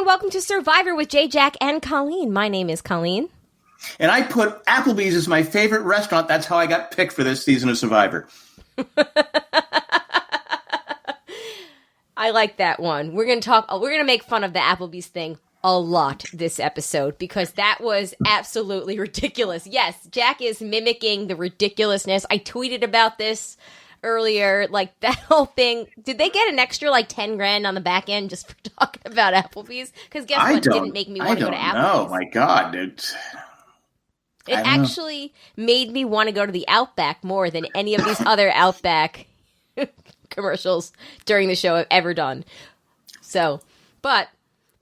welcome to Survivor with Jay, Jack, and Colleen. My name is Colleen. And I put Applebee's as my favorite restaurant. That's how I got picked for this season of Survivor. I like that one. We're going to make fun of the Applebee's thing a lot this episode because that was absolutely ridiculous. Yes, Jack is mimicking the ridiculousness. I tweeted about this earlier, like that whole thing. Did they get an extra like 10 grand on the back end just for talking about Applebee's? Because guess what? It didn't make me want to go to Applebee's. Oh my God, dude. It actually made me want to go to the Outback more than any of these other Outback commercials during the show I've ever done. So, but,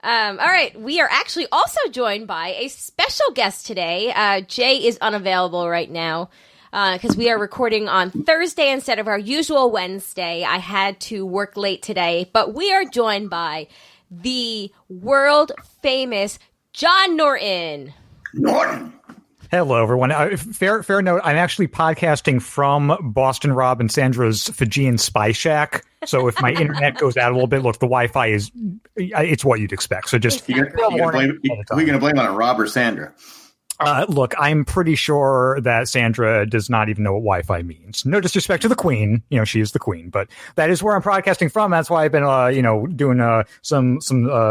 all right. We are actually also joined by a special guest today. Jay is unavailable right now because we are recording on Thursday instead of our usual Wednesday. I had to work late today, but we are joined by the world famous John Norton. Norton. Hello, everyone. Fair note, I'm actually podcasting from Boston Rob and Sandra's Fijian spy shack. So if my internet goes out a little bit, look, the Wi-Fi it's what you'd expect. So just... Who are you going to blame on it, Rob or Sandra? Look, I'm pretty sure that Sandra does not even know what Wi-Fi means. No disrespect to the Queen. You know, she is the Queen. But that is where I'm broadcasting from. That's why I've been, doing some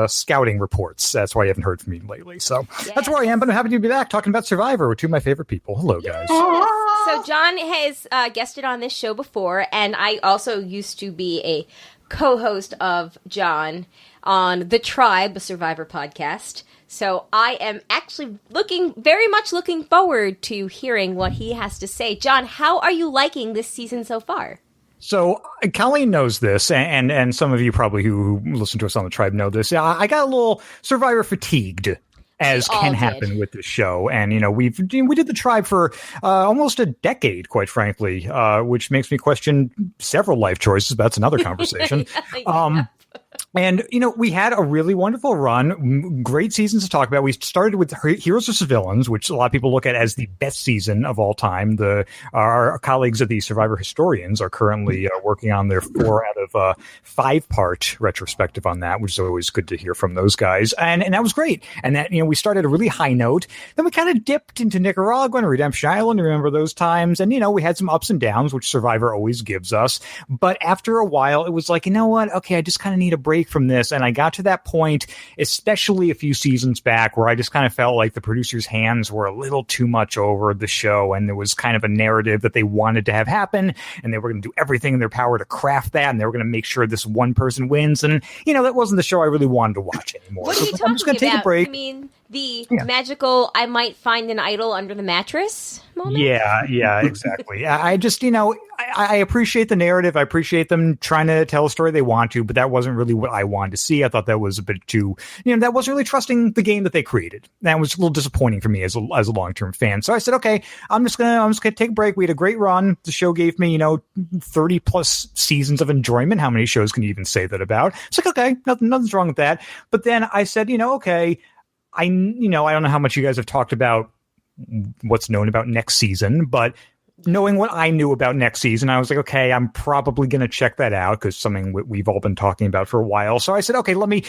scouting reports. That's why you haven't heard from me lately. So That's where I am. But I'm happy to be back talking about Survivor with two of my favorite people. Hello, guys. So John has guested on this show before, and I also used to be a co-host of John on The Tribe, a Survivor podcast. So I am actually very much looking forward to hearing what he has to say. John, how are you liking this season so far? So Colleen knows this, and some of you probably who listen to us on The Tribe know this. I got a little Survivor fatigued, as can happen with this show. And, we did The Tribe for almost a decade, quite frankly, which makes me question several life choices. But that's another conversation. And, we had a really wonderful run, great seasons to talk about. We started with Heroes vs. Villains, which a lot of people look at as the best season of all time. Our colleagues at the Survivor Historians are currently working on their 4 out of 5-part retrospective on that, which is always good to hear from those guys. And that was great. And that, we started a really high note. Then we kind of dipped into Nicaragua and Redemption Island. Remember those times? And, we had some ups and downs, which Survivor always gives us. But after a while, it was like, you know what? Okay, I just kind of need a break from this. And I got to that point, especially a few seasons back, where I just kind of felt like the producers' hands were a little too much over the show. And there was kind of a narrative that they wanted to have happen. And they were going to do everything in their power to craft that. And they were going to make sure this one person wins. And, that wasn't the show I really wanted to watch anymore. What are you talking I'm just going to take a break. I mean, the magical, I might find an idol under the mattress moment? Yeah, exactly. I just, I appreciate the narrative. I appreciate them trying to tell a story they want to, but that wasn't really what I wanted to see. I thought that was a bit too, that wasn't really trusting the game that they created. That was a little disappointing for me as a long-term fan. So I said, okay, I'm just gonna take a break. We had a great run. The show gave me, 30 plus seasons of enjoyment. How many shows can you even say that about? It's like, okay, nothing's wrong with that. But then I said, okay, I don't know how much you guys have talked about what's known about next season, but knowing what I knew about next season, I was like, okay, I'm probably going to check that out because something we've all been talking about for a while. So I said, okay, let me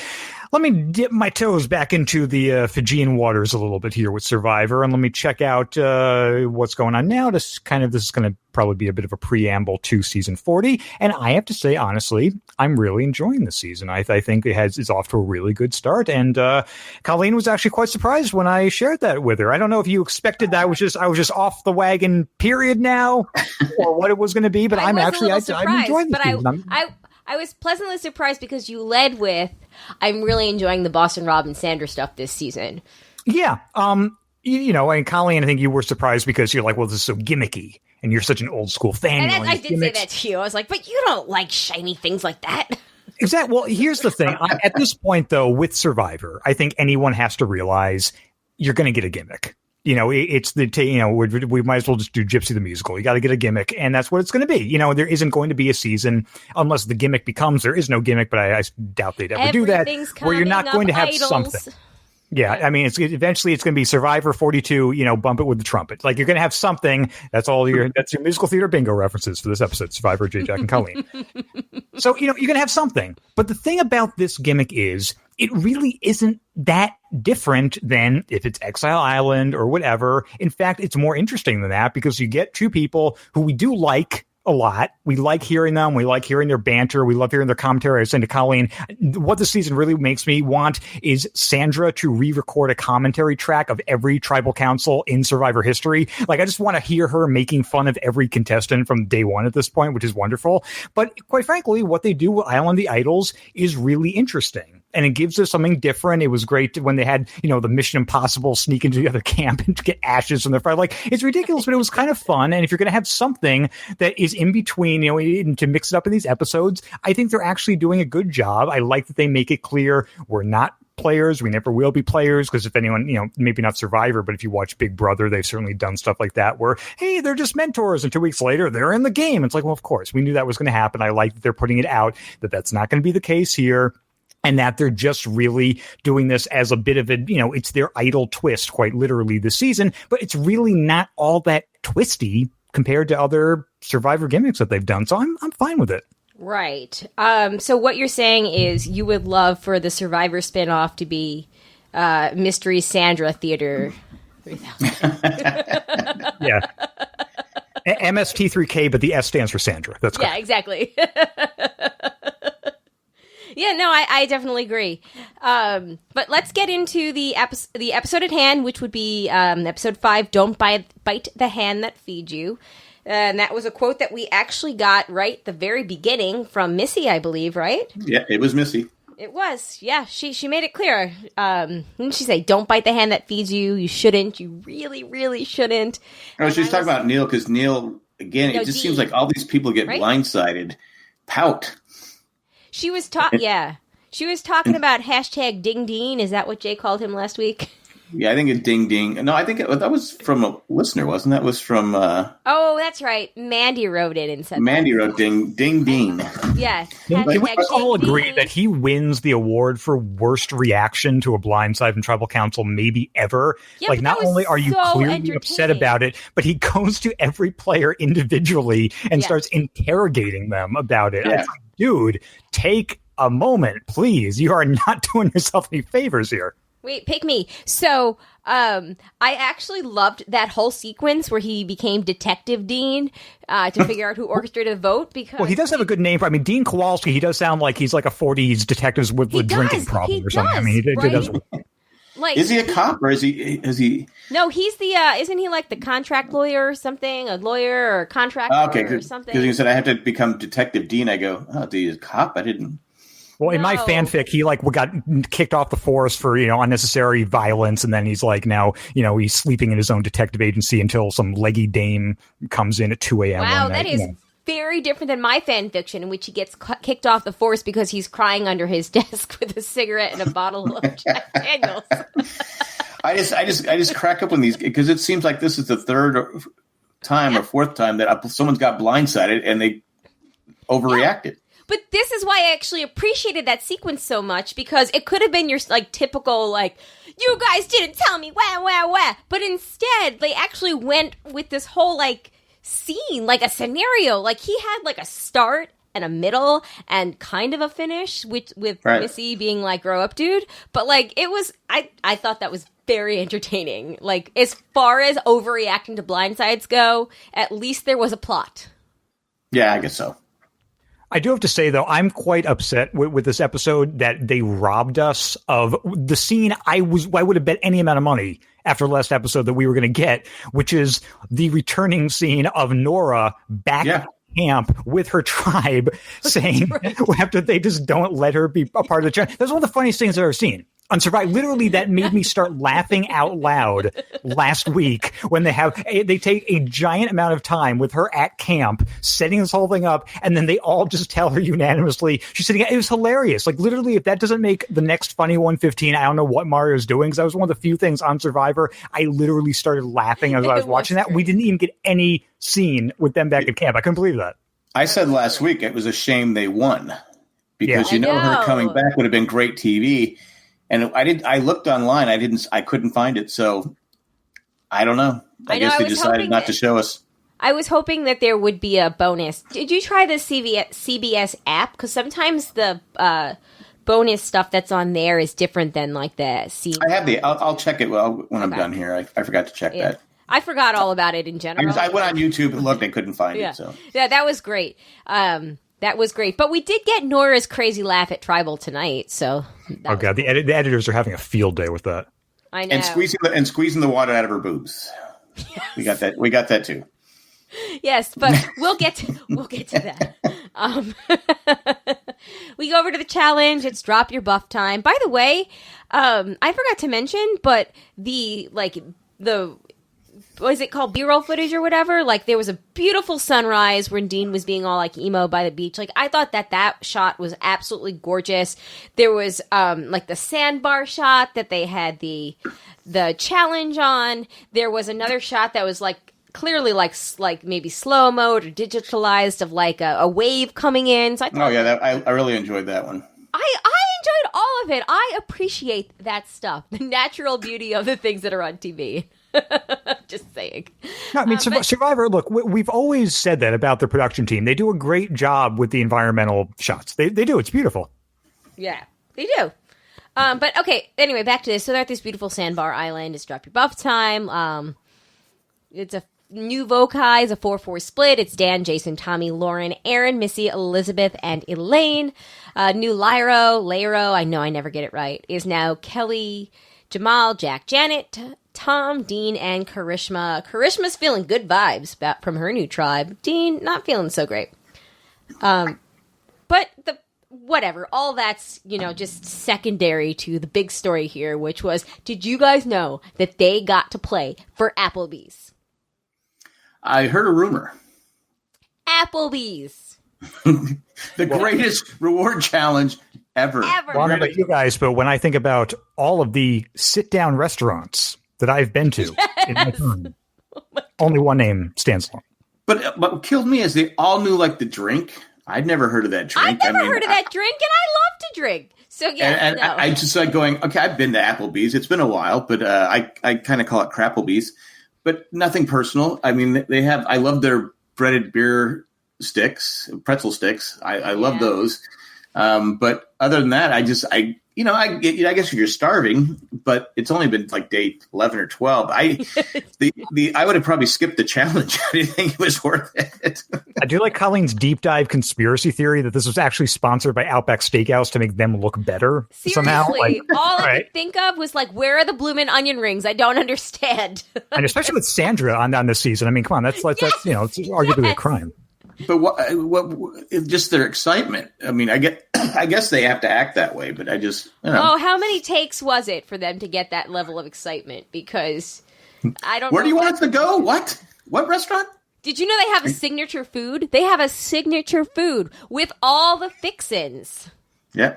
dip my toes back into the Fijian waters a little bit here with Survivor, and let me check out what's going on now. This is going to probably be a bit of a preamble to season 40. And I have to say, honestly, I'm really enjoying this season. I think it's off to a really good start. And Colleen was actually quite surprised when I shared that with her. I don't know if you expected that I was just off the wagon period now or what it was going to be, but I'm enjoying this season. I was pleasantly surprised because you led with, I'm really enjoying the Boston Rob and Sandra stuff this season. Yeah. And Colleen, I think you were surprised because you're like, well, this is so gimmicky. And you're such an old school fan. And I did say that to you. I was like, but you don't like shiny things like that. Exactly. Well, here's the thing. At this point, though, with Survivor, I think anyone has to realize you're going to get a gimmick. It's we might as well just do Gypsy the Musical. You got to get a gimmick, and that's what it's going to be. There isn't going to be a season unless the gimmick becomes there is no gimmick, but I doubt they'd ever do that, where you're not going to have something. Yeah, I mean, eventually it's going to be Survivor 42, bump it with the trumpet. Like, you're going to have something. That's your musical theater bingo references for this episode, Survivor, Jay, Jack, and Colleen. So, you're going to have something. But the thing about this gimmick is it really isn't that different than if it's Exile Island or whatever. In fact, it's more interesting than that because you get two people who we do like a lot. We like hearing them. We like hearing their banter. We love hearing their commentary. I was saying to Colleen, what this season really makes me want is Sandra to re-record a commentary track of every tribal council in Survivor history. Like, I just want to hear her making fun of every contestant from day one at this point, which is wonderful. But quite frankly, what they do with Island of the Idols is really interesting. And it gives us something different. It was great when they had, the Mission Impossible sneak into the other camp and get ashes from their fire. Like, it's ridiculous, but it was kind of fun. And if you're going to have something that is in between, to mix it up in these episodes, I think they're actually doing a good job. I like that they make it clear we're not players. We never will be players. Because if anyone, maybe not Survivor, but if you watch Big Brother, they've certainly done stuff like that where, hey, they're just mentors. And 2 weeks later, they're in the game. It's like, well, of course, we knew that was going to happen. I like that they're putting it out, that that's not going to be the case here. And that they're just really doing this as a bit of a, it's their idol twist, quite literally this season. But it's really not all that twisty compared to other Survivor gimmicks that they've done. So I'm fine with it. Right. So what you're saying is you would love for the Survivor spinoff to be Mystery Sandra Theater 3000. Yeah. MST3K, but the S stands for Sandra. That's correct. Yeah, exactly. Yeah, no, I definitely agree. But let's get into the episode at hand, which would be episode 5, Don't Bite the Hand That Feeds You. And that was a quote that we actually got right at the very beginning from Missy, I believe, right? Yeah, it was Missy. It was, yeah. She made it clear. Didn't she say, don't bite the hand that feeds you? You shouldn't. You really, really shouldn't. No, she's talking about Neil, because Neil, again, it just seems like all these people get blindsided. Pout. She was She was talking about hashtag Ding Dean. Is that what Jay called him last week? Yeah, I think it's Ding Ding. No, I think that was from a listener, wasn't that? Was from... Oh, that's right. Mandy wrote it and said Mandy wrote Ding Dean. Yeah. Can we all agree that he wins the award for worst reaction to a blindside from Tribal Council maybe ever? Yeah, like, not only are you clearly upset about it, but he goes to every player individually and starts interrogating them about it. Yeah. It's like, dude, take a moment, please. You are not doing yourself any favors here. Wait, pick me. So, I actually loved that whole sequence where he became Detective Dean to figure out who orchestrated the vote. Because he does have a good name. I mean, Dean Kowalski, he does sound like he's like a 40s detective with a drinking problem or something. I mean, he does. Like, is he a cop or is he? No, he's the. Isn't he like the contract lawyer or something? A lawyer or a contractor or something? Because he said I have to become Detective Dean. I go, oh, he's a cop? I didn't. Well, in my fanfic, he got kicked off the force for, unnecessary violence. And then he's like, now, he's sleeping in his own detective agency until some leggy dame comes in at 2 a.m. Wow, that is very different than my fan fiction in which he gets kicked off the force because he's crying under his desk with a cigarette and a bottle of Jack Daniels. I just crack up when these, because it seems like this is the third time or fourth time that someone's got blindsided and they overreacted. Yeah. But this is why I actually appreciated that sequence so much, because it could have been your typical you guys didn't tell me, wah wah wah. But instead, they actually went with this whole scene, a scenario. He had a start and a middle and kind of a finish, with right. Missy being grow up, dude. But it was, I thought that was very entertaining. As far as overreacting to blindsides go, at least there was a plot. Yeah, I guess so. I do have to say, though, I'm quite upset with this episode that they robbed us of the scene I would have bet any amount of money after the last episode that we were going to get, which is the returning scene of Nora back at camp with her tribe saying after they just don't let her be a part of the tribe. That's one of the funniest things I've ever seen. On Survivor, literally, that made me start laughing out loud last week when they take a giant amount of time with her at camp, setting this whole thing up, and then they all just tell her unanimously. She's sitting. It was hilarious. Literally, if that doesn't make the next funny 115, I don't know what Mario's doing. Because that was one of the few things on Survivor I literally started laughing as I was watching that. We didn't even get any scene with them back at camp. I couldn't believe that. I said last week it was a shame they won because her coming back would have been great TV. And I looked online. I couldn't find it. So I don't know. I guess they decided not to show us. I was hoping that there would be a bonus. Did you try the CBS app? Because sometimes the bonus stuff that's on there is different than like the scene. I have I'll check it when I'm done here. I forgot to check that. I forgot all about it in general. I went on YouTube and looked. I couldn't find it. So yeah, that was great. That was great. But we did get Nora's crazy laugh at Tribal tonight. So God, the editors are having a field day with that. I know. And squeezing the water out of her boobs. Yes. We got that too. Yes, but we'll get to that. We go over to the challenge. It's drop your buff time. By the way, I forgot to mention, but the what is it called? B-roll footage or whatever. Like there was a beautiful sunrise when Dean was being all like emo by the beach. Like I thought that shot was absolutely gorgeous. There was like the sandbar shot that they had the challenge on. There was another shot that was like clearly like maybe slow mode or digitalized of like a wave coming in. So I really enjoyed that one. I enjoyed all of it. I appreciate that stuff. The natural beauty of the things that are on TV. Just saying. No, I mean, Survivor, look, we've always said that about the production team. They do a great job with the environmental shots. They do. It's beautiful. Yeah, they do. But okay, anyway, back to this. So they're at this beautiful sandbar island. It's drop your buff time. It's a new Vokai is a 4-4 split. It's Dan, Jason, Tommy, Lauren, Aaron, Missy, Elizabeth, and Elaine. New Lyro, I know I never get it right, is now Kelly, Jamal, Jack, Janet, Tom, Dean, and Karishma. Karishma's feeling good vibes from her new tribe. Dean, not feeling so great. But whatever, all that's, just secondary to the big story here, which was, did you guys know that they got to play for Applebee's? I heard a rumor. Applebee's. The greatest reward challenge ever. Well, I don't know about you guys, but when I think about all of the sit-down restaurants that I've been to in my time, only one name stands alone. But what killed me is they all knew like the drink. I'd never heard of that drink. I've never heard of that drink, and I love to drink. So yeah, and I just like going, okay, I've been to Applebee's. It's been a while, but I kind of call it Crapplebee's. But nothing personal. I mean, I love their breaded beer sticks, pretzel sticks. I love those. But other than that, I guess if you're starving, but it's only been like day 11 or 12. I would have probably skipped the challenge. I didn't think it was worth it. I do like Colleen's deep dive conspiracy theory that this was actually sponsored by Outback Steakhouse to make them look better somehow. Like, all I could think of was like, where are the bloomin' onion rings? I don't understand. And especially with Sandra on this season. I mean, come on, that's it's arguably a crime. But what? Just their excitement. I mean, I guess they have to act that way. But I just. Oh, how many takes was it for them to get that level of excitement? Because I don't. Where do you want it to go? What restaurant? Did you know they have a signature food? They have a signature food with all the fixins. Yeah.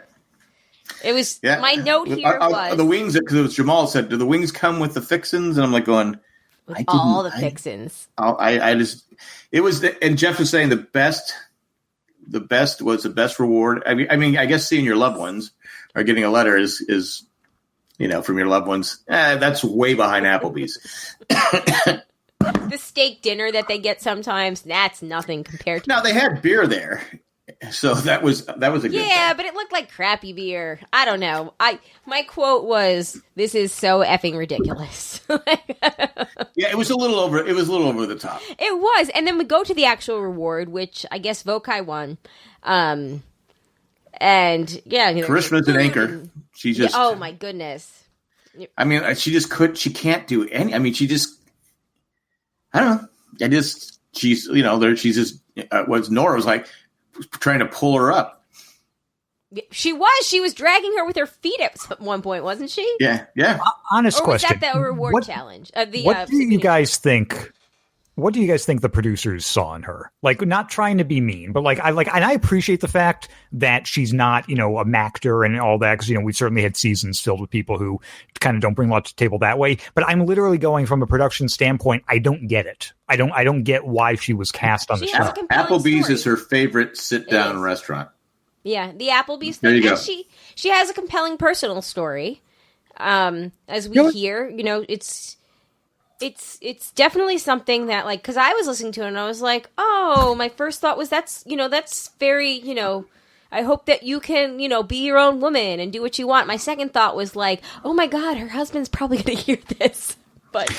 It was my note here was the wings. Because it was Jamal said, "Do the wings come with the fixins?" And I'm like going. With all the fixins. It was, and Jeff was saying the best was the best reward. I mean, I guess seeing your loved ones or getting a letter is from your loved ones. That's way behind Applebee's. The steak dinner that they get sometimes, that's nothing compared to. Now they had beer there. So that was a good thing. But it looked like crappy beer. I don't know. My quote was, "This is so effing ridiculous." Yeah, it was a little over. It was a little over the top. It was, and then we go to the actual reward, which I guess Vokai won. And Karishma's an anchor. She just. Oh my goodness. I mean, she just could. She can't do any. I mean, she just. I don't know. She's there. She's just. Nora was like. Trying to pull her up. She was dragging her with her feet at one point, wasn't she? Yeah. Honest question. Was that the reward challenge? What do you guys think? What do you guys think the producers saw in her? Like, not trying to be mean, but and I appreciate the fact that she's not, a mactor and all that, because we've certainly had seasons filled with people who kind of don't bring a lot to the table that way. But I'm literally going from a production standpoint. I don't get it. I don't get why she was cast on the show. Applebee's is her favorite sit-down restaurant. Yeah, the Applebee's thing. There you go. And she has a compelling personal story. As we hear, it's definitely something that, like, because I was listening to it and I was like, oh, my first thought was that's very, I hope that you can, be your own woman and do what you want. My second thought was like, oh my God, her husband's probably going to hear this. But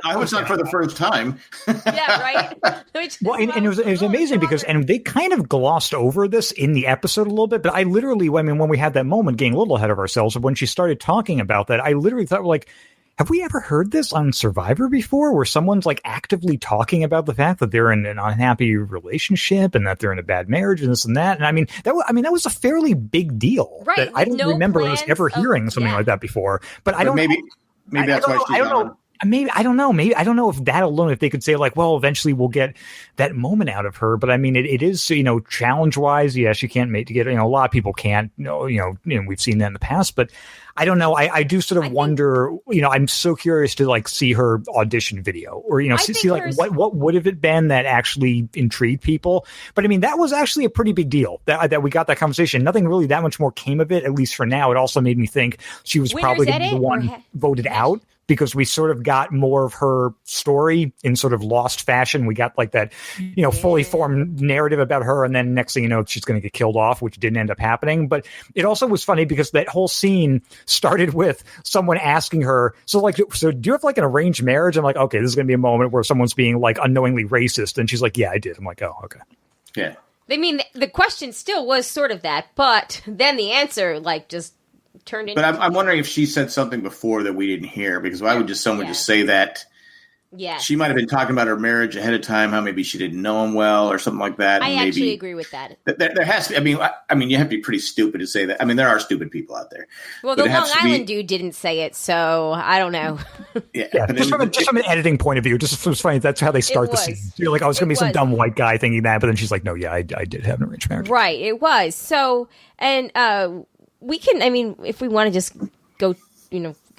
I was not for the first time. Yeah, right. Well, and it was amazing because they kind of glossed over this in the episode a little bit. But I literally, when we had that moment, getting a little ahead of ourselves, when she started talking about that, I literally thought, like, have we ever heard this on Survivor before, where someone's like actively talking about the fact that they're in an unhappy relationship and that they're in a bad marriage and this and that? And that was a fairly big deal. Right. I don't remember us ever hearing something like that before. But I don't. Maybe that's why she's on. Maybe I don't know. Maybe I don't know if that alone, if they could say like, well, eventually we'll get that moment out of her. But I mean, it is, challenge wise. Yeah, she can't make to get, a lot of people can't, we've seen that in the past, but I don't know. I do sort of wonder, I'm so curious to like see her audition video or, see like what would have it been that actually intrigued people. But I mean, that was actually a pretty big deal that we got that conversation. Nothing really that much more came of it, at least for now. It also made me think she was probably going to be the one voted out, because we sort of got more of her story in sort of lost fashion. We got like that, fully formed narrative about her. And then next thing you know, she's going to get killed off, which didn't end up happening. But it also was funny because that whole scene started with someone asking her, so do you have like an arranged marriage? I'm like, okay, this is going to be a moment where someone's being like unknowingly racist. And she's like, yeah, I did. I'm like, oh, okay. Yeah. I mean, the question still was sort of that, but then the answer just turned into. But I'm wondering if she said something before that we didn't hear, because why would someone just say that? Yeah, she might have been talking about her marriage ahead of time. How maybe she didn't know him well or something like that. I actually agree with that. There has to be. I mean, you have to be pretty stupid to say that. I mean, there are stupid people out there. Well, the Long Island dude didn't say it, so I don't know. Yeah. Just from an editing point of view, just was funny. That's how they start the scene. So you're like, it's going to be some dumb white guy thinking that, but then she's like, no, yeah, I did have an arranged marriage. Right, it was. So, and we can, I mean, if we want to just go,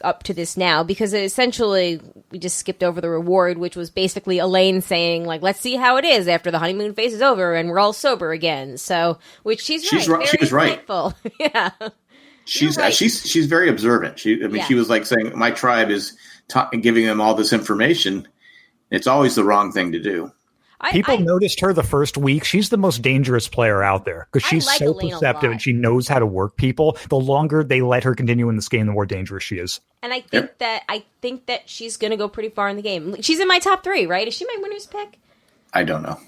up to this now, because essentially we just skipped over the reward, which was basically Elaine saying, like, let's see how it is after the honeymoon phase is over and we're all sober again. So, which she's right. She was right. Yeah. She's very observant. She was like saying, my tribe is giving them all this information. It's always the wrong thing to do. People noticed her the first week. She's the most dangerous player out there because she's so perceptive and she knows how to work people. The longer they let her continue in this game, the more dangerous she is. And I think that she's going to go pretty far in the game. She's in my top 3, right? Is she my winner's pick? I don't know.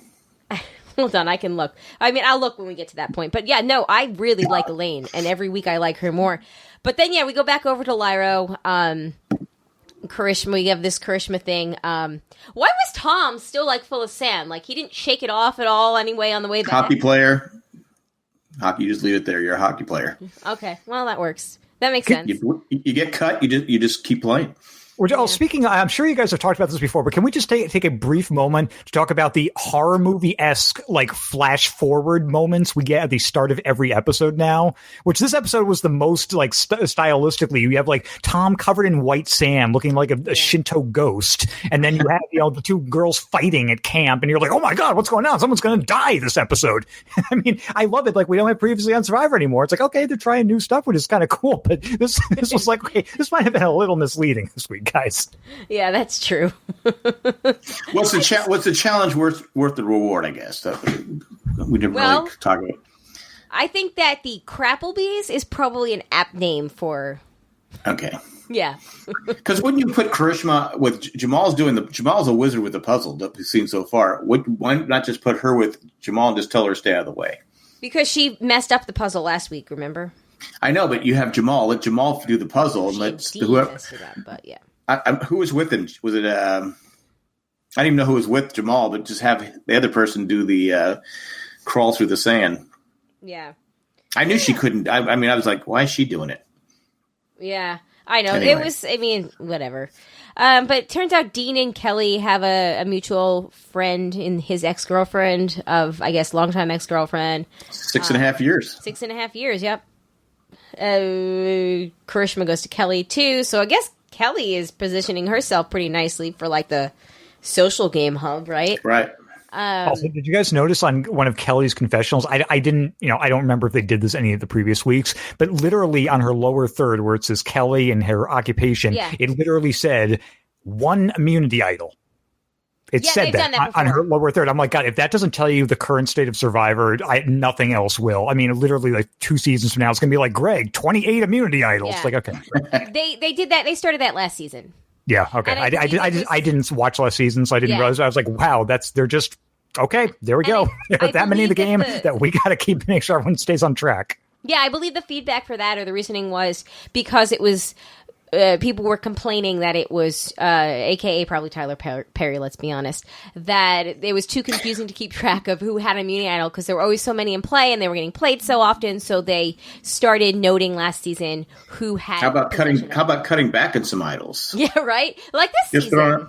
Hold on, I can look. I mean, I'll look when we get to that point. But yeah, no, I really like Elaine, and every week I like her more. But then, we go back over to Lyro. Karishma, we have this Karishma thing. Why was Tom still full of sand? He didn't shake it off at all anyway on the way back. Hockey player. Hockey, you just leave it there. You're a hockey player. Okay, well that works. That makes sense. You get cut. You just keep playing. Speaking, I'm sure you guys have talked about this before, but can we just take a brief moment to talk about the horror movie-esque, flash forward moments we get at the start of every episode now? Which this episode was the most, stylistically. You have, Tom covered in white sand looking like a Shinto ghost. And then you have, the two girls fighting at camp. And you're like, oh my God, what's going on? Someone's going to die this episode. I mean, I love it. We don't have previously on Survivor anymore. It's okay, they're trying new stuff, which is kind of cool. But this was okay, this might have been a little misleading this week, guys. Yeah, that's true. What's the challenge worth the reward? I guess we didn't really talk about. I think that the Crapplebees is probably an apt name for. Okay. Yeah. Because wouldn't you put Karishma with Jamal's a wizard with the puzzle that we've seen so far? Why not just put her with Jamal and just tell her to stay out of the way? Because she messed up the puzzle last week. Remember? I know, but you have Jamal. Let Jamal do the puzzle and let whoever messed it up. But yeah. Who was with him? Was it? I didn't even know who was with Jamal, but just have the other person do the crawl through the sand. Yeah, I knew she couldn't. I mean, I was like, why is she doing it? Yeah, I know. Anyway. It was. I mean, whatever. But it turns out Dean and Kelly have a mutual friend in his ex-girlfriend of, I guess, longtime ex-girlfriend. 6.5 years. 6.5 years. Yep. Karishma goes to Kelly too, so I guess Kelly is positioning herself pretty nicely for the social game hub, right? Right. Also, did you guys notice on one of Kelly's confessionals? I didn't, I don't remember if they did this any of the previous weeks, but literally on her lower third where it says Kelly and her occupation, it literally said one immunity idol. It said that on her lower third. I'm like, God, if that doesn't tell you the current state of Survivor, nothing else will. I mean, literally, like 2 seasons from now, it's going to be like, Greg, 28 immunity idols. Yeah. Like, okay. They did that. They started that last season. Yeah, okay. I didn't watch last season, so I didn't realize. I was like, wow, they're just, okay, there we go. There are that many in the game that we got to make sure everyone stays on track. Yeah, I believe the feedback for that or the reasoning was because it was... people were complaining that it was, aka probably Tyler Perry, let's be honest, that it was too confusing to keep track of who had an immunity idol because there were always so many in play and they were getting played so often. So they started noting last season who had. How about cutting back on some idols? Yeah, right. Like this season.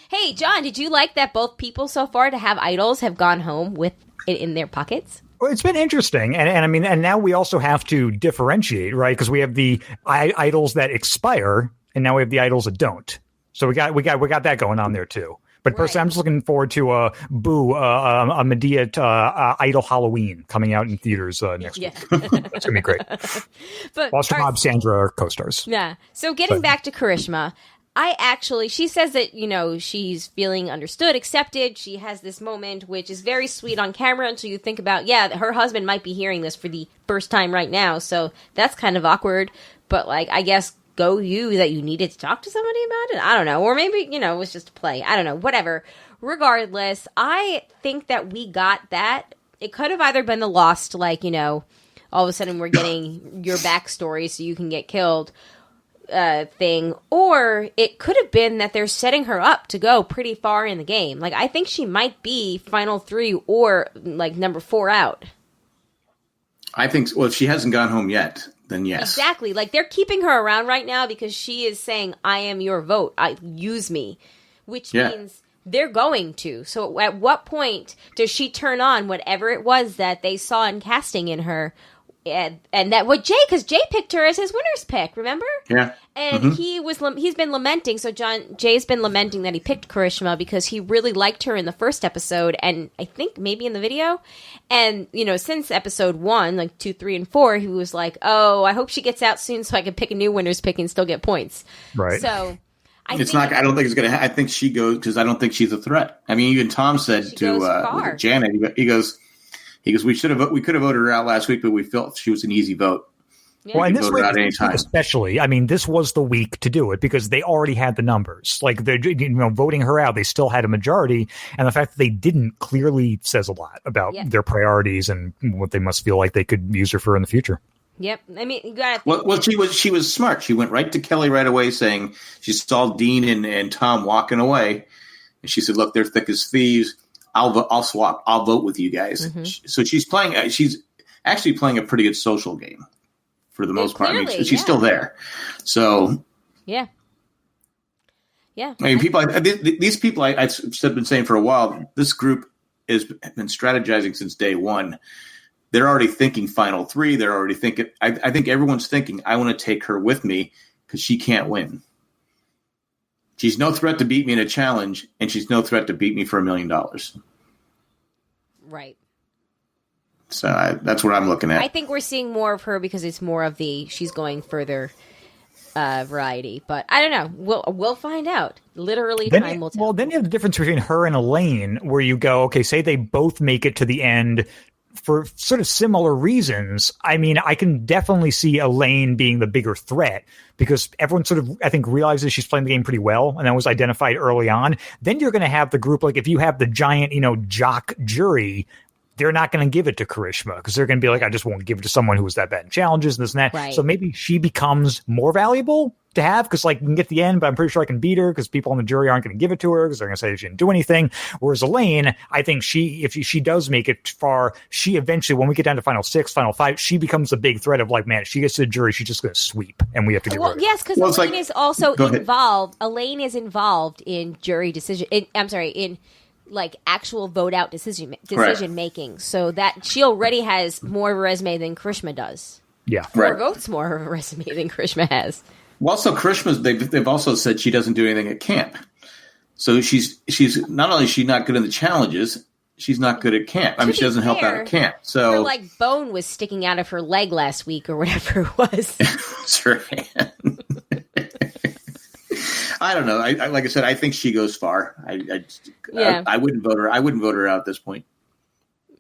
Hey, John, did you like that both people so far to have idols have gone home with it in their pockets? Well, it's been interesting, and I mean, and now we also have to differentiate, right? Because we have the idols that expire, and now we have the idols that don't. So we got that going on there too. But personally, I'm just looking forward to a Medea idol Halloween coming out in theaters next week. That's gonna be great. But Foster Bob, Sandra are co-stars. Yeah. So getting back to Karishma. She says that, she's feeling understood, accepted. She has this moment, which is very sweet on camera until you think about, her husband might be hearing this for the first time right now. So that's kind of awkward. But, I guess that you needed to talk to somebody about it. I don't know. Or maybe, it was just a play. I don't know. Whatever. Regardless, I think that we got that. It could have either been the Lost, all of a sudden we're getting your backstory so you can get killed. Thing, or it could have been that they're setting her up to go pretty far in the game. I think she might be final 3 or number 4 out. I think, well, if she hasn't gone home yet, then yes. Exactly. They're keeping her around right now because she is saying, I am your vote. Use me. Which means they're going to. So at what point does she turn on whatever it was that they saw in casting in her? And that because Jay picked her as his winner's pick, remember? Yeah. And he's been lamenting. So Jay's been lamenting that he picked Karishma because he really liked her in the first episode, and I think maybe in the video. And since episode 1, 2, 3, and 4, he was like, "Oh, I hope she gets out soon so I can pick a new winner's pick and still get points." Right. So I don't think it's gonna. I think she goes because I don't think she's a threat. I mean, even Tom said to Janet, he goes, we could have voted her out last week, but we felt she was an easy vote. Yeah. Well, and this week especially, I mean, this was the week to do it because they already had the numbers. They're voting her out, they still had a majority, and the fact that they didn't clearly says a lot about their priorities and what they must feel like they could use her for in the future. Yep, I mean, you got to. Well, she was smart. She went right to Kelly right away, saying she saw Dean and Tom walking away, and she said, "Look, they're thick as thieves. I'll swap. I'll vote with you guys." Mm-hmm. So she's playing. She's actually playing a pretty good social game for the most part. I mean, she's still there. So yeah. I mean, these people. I've been saying for a while. This group has been strategizing since day one. They're already thinking final 3. They're already thinking. I think everyone's thinking, I want to take her with me because she can't win. She's no threat to beat me in a challenge, and she's no threat to beat me for $1 million. Right. So that's what I'm looking at. I think we're seeing more of her because it's more of the she's going further variety. But I don't know. We'll find out. Literally, time will tell. Well, then you have the difference between her and Elaine, where you go, okay, say they both make it to the end for sort of similar reasons. I mean, I can definitely see Elaine being the bigger threat because everyone sort of, I think, realizes she's playing the game pretty well, and that was identified early on. Then you're going to have the group, if you have the giant, jock jury, they're not going to give it to Karishma because they're going to be like, I just won't give it to someone who was that bad in challenges and this and that. Right. So maybe she becomes more valuable to have because we can get the end, but I'm pretty sure I can beat her because people on the jury aren't going to give it to her because they're going to say she didn't do anything. Whereas Elaine, I think if she does make it far, she eventually, when we get down to final 6, final 5, she becomes a big threat of if she gets to the jury, she's just going to sweep and we have to get rid of her. Yes, because Elaine is also involved. Elaine is involved in jury decision. In actual vote out decision making, so that she already has more of a resume than Karishma does. Yeah, more votes, more of a resume than Karishma has. Well, also Karishma's. They've also said she doesn't do anything at camp, so she's not only is she not good in the challenges, she's not good at camp. I mean, she doesn't help out at camp. So her bone was sticking out of her leg last week or whatever it was. That's right. I don't know. I like I said, I think she goes far. I wouldn't vote her. I wouldn't vote her out at this point.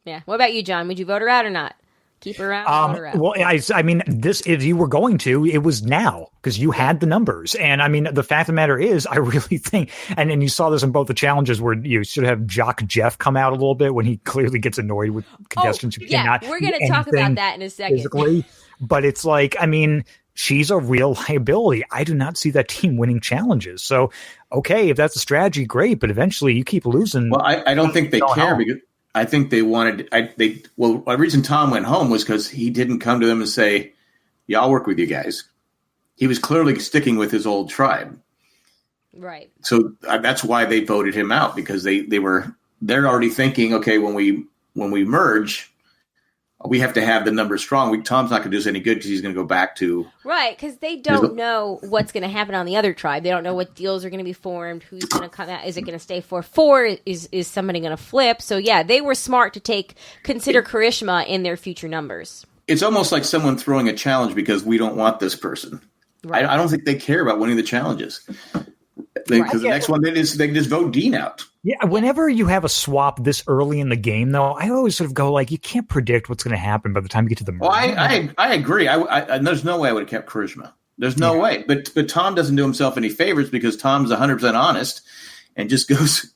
Yeah. What about you, John? Would you vote her out or not? Keep her around. Vote her out. Well, I mean, this, if you were going to, it was now because you had the numbers. And I mean, the fact of the matter is, I really think, and you saw this in both the challenges where you should have Jock Jeff come out a little bit when he clearly gets annoyed with contestants who cannot. We're going to talk about that in a second. Physically. But it's like, I mean, she's a real liability. I do not see that team winning challenges. So, okay, if that's a strategy, great. But eventually you keep losing. Well, I don't think they care because I think they wanted. The reason Tom went home was because he didn't come to them and say, "Yeah, I'll work with you guys." He was clearly sticking with his old tribe, right? So that's why they voted him out because they're already thinking, okay, when we merge, we have to have the numbers strong. Tom's not going to do us any good because he's going to go back to right because they don't know what's going to happen on the other tribe. They don't know what deals are going to be formed. Who's going to come out? Is it going to stay 4-4? Is somebody going to flip? So yeah, they were smart to consider charisma in their future numbers. It's almost like someone throwing a challenge because we don't want this person. Right. I don't think they care about winning the challenges because the next one they just vote Dean out. Yeah, whenever you have a swap this early in the game, though, I always sort of go like, you can't predict what's going to happen by the time you get to the merge. Well, I agree. There's no way I would have kept charisma. There's no way. But Tom doesn't do himself any favors because Tom's 100% honest and just goes.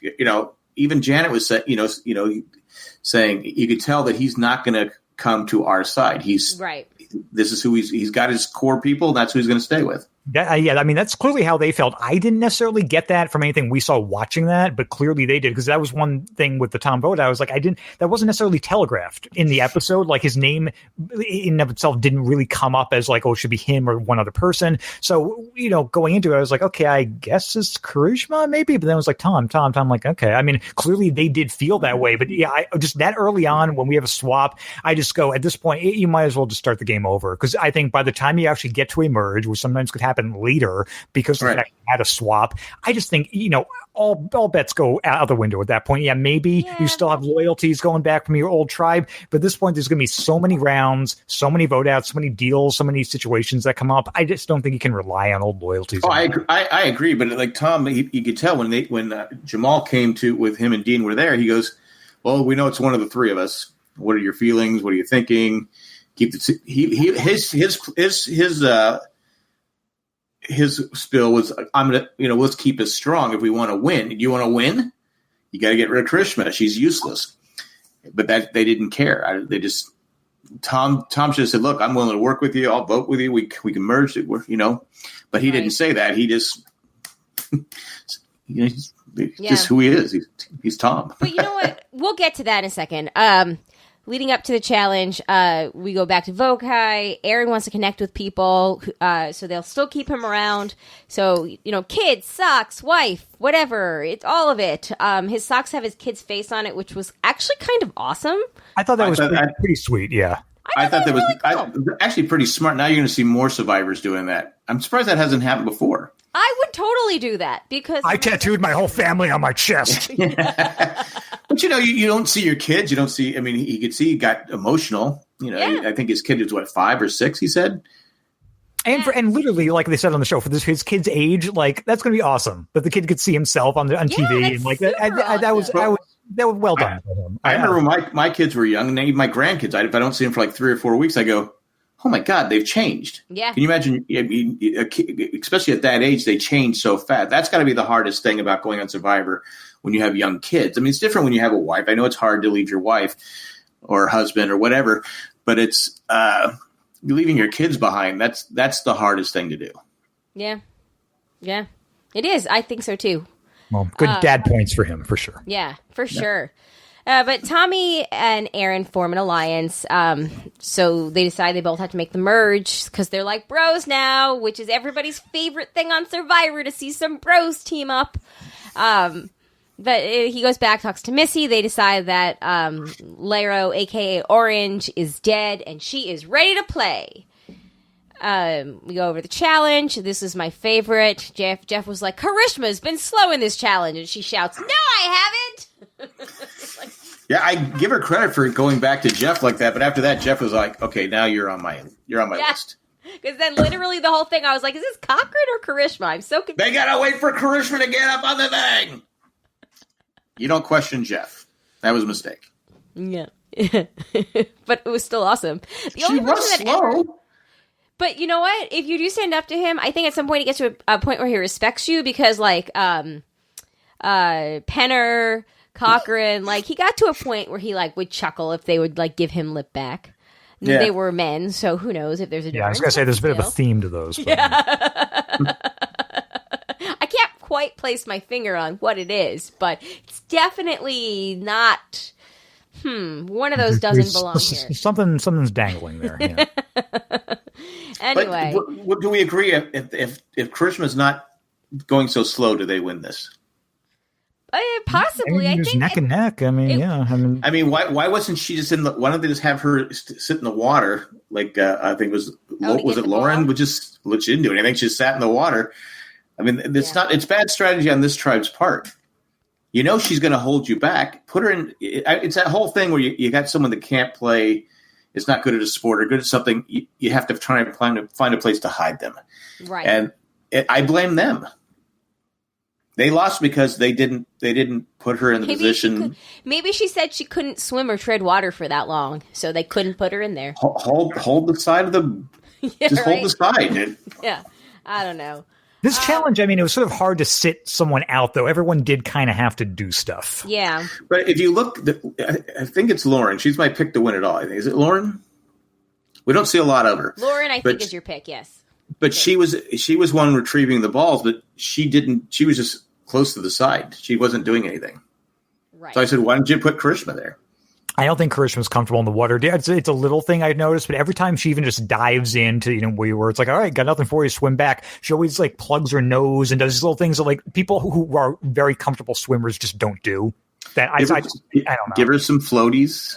Even Janet was saying you could tell that he's not going to come to our side. He's right. This is who he's got his core people. And that's who he's going to stay with. I mean, that's clearly how they felt. I didn't necessarily get that from anything we saw watching that, but clearly they did because that was one thing with the Tom vote. I was like, that wasn't necessarily telegraphed in the episode. Like his name in and of itself didn't really come up as like, oh, it should be him or one other person. So, going into it, I was like, okay, I guess it's charisma maybe, but then it was like Tom, like, okay. I mean, clearly they did feel that way, but yeah, I just that early on when we have a swap, I just go at this point, you might as well just start the game over because I think by the time you actually get to a merge, which sometimes could happen later because of the fact you had a swap. I just think, all bets go out the window at that point. Yeah, maybe you still have loyalties going back from your old tribe, but at this point there's going to be so many rounds, so many vote outs, so many deals, so many situations that come up. I just don't think you can rely on old loyalties. Oh, I agree, but like Tom, you could tell when Jamal came with him and Dean were there, he goes, well, we know it's one of the three of us. What are your feelings? What are you thinking? His spill was, I'm going to, let's keep us strong if we want to win. Do you want to win? You got to get rid of Krishna. She's useless. But that they didn't care. Tom should have said, look, I'm willing to work with you. I'll vote with you. We can merge it. But he didn't say that. He just, he's just who he is. He's Tom. But you know what? We'll get to that in a second. Leading up to the challenge, we go back to Vokai. Aaron wants to connect with people, so they'll still keep him around. So, kids, socks, wife, whatever. It's all of it. His socks have his kid's face on it, which was actually kind of awesome. I thought that was pretty sweet, yeah. I thought that was really cool. Actually pretty smart. Now you're going to see more survivors doing that. I'm surprised that hasn't happened before. I would totally do that because I tattooed my whole family on my chest. But you don't see your kids. You don't see. I mean, he could see he got emotional. I think his kid was 5 or 6. He said, and literally, like they said on the show, for his kid's age, like that's going to be awesome. That the kid could see himself on TV and like that was well done. I remember my kids were young, and even my grandkids. If I don't see them for like 3 or 4 weeks, I go, oh my God, they've changed. Yeah. Can you imagine, especially at that age, they change so fast. That's got to be the hardest thing about going on Survivor when you have young kids. I mean, it's different when you have a wife. I know it's hard to leave your wife or husband or whatever, but it's leaving your kids behind. That's the hardest thing to do. Yeah. Yeah. It is. I think so too. Well, good dad points for him, for sure. Yeah, for sure. But Tommy and Aaron form an alliance, so they decide they both have to make the merge because they're like bros now, which is everybody's favorite thing on Survivor, to see some bros team up. But he goes back, talks to Missy. They decide that Lero, a.k.a. Orange, is dead, and she is ready to play. We go over the challenge. This is my favorite. Jeff was like, Karishma's been slow in this challenge, and she shouts, no, I haven't! Yeah, I give her credit for going back to Jeff like that, but after that, Jeff was like, okay, now you're on my list. Because then literally the whole thing, I was like, is this Cochran or Karishma? I'm so confused. They gotta wait for Karishma to get up on the thing. You don't question Jeff. That was a mistake. Yeah. But it was still awesome. The she was slow. But you know what? If you do stand up to him, I think at some point he gets to a point where he respects you because, like, Penner, Cochran, like, he got to a point where he, like, would chuckle if they would, like, give him lip back. Yeah. They were men, so who knows if there's a difference. Yeah, I was going to say there's a bit of a theme to those. But... Yeah. I can't quite place my finger on what it is, but it's definitely not... one of those doesn't belong here. Something's dangling there. Yeah. Anyway. But, do we agree if Karishma's not going so slow, do they win this? Possibly. I think neck and neck. I mean, why wasn't she just in the? Why don't they just have her sit in the water? Like I think was it Lauren? Which she didn't do anything. She just sat in the water. I mean, it's not. It's bad strategy on this tribe's part. You know she's going to hold you back. Put her in. It's that whole thing where you got someone that can't play, is not good at a sport or good at something. You have to try and find a place to hide them. Right. And I blame them. They lost because they didn't put her in the position. Maybe she said she couldn't swim or tread water for that long, so they couldn't put her in there. Hold the side of the. Hold the side. Yeah, I don't know. This challenge, I mean, it was sort of hard to sit someone out, though. Everyone did kind of have to do stuff. Yeah. But if you look, I think it's Lauren. She's my pick to win it all. I think. Is it Lauren? We don't see a lot of her. Lauren, I think, is your pick, yes. But she was one retrieving the balls, but she didn't. She was just close to the side. She wasn't doing anything. Right. So I said, why didn't you put Karishma there? I don't think Karishma's comfortable in the water. It's a little thing I've noticed, but every time she even just dives into, where it's like, all right, got nothing for you, swim back. She always like plugs her nose and does these little things that like people who are very comfortable swimmers just don't do. That I don't know. Give her some floaties.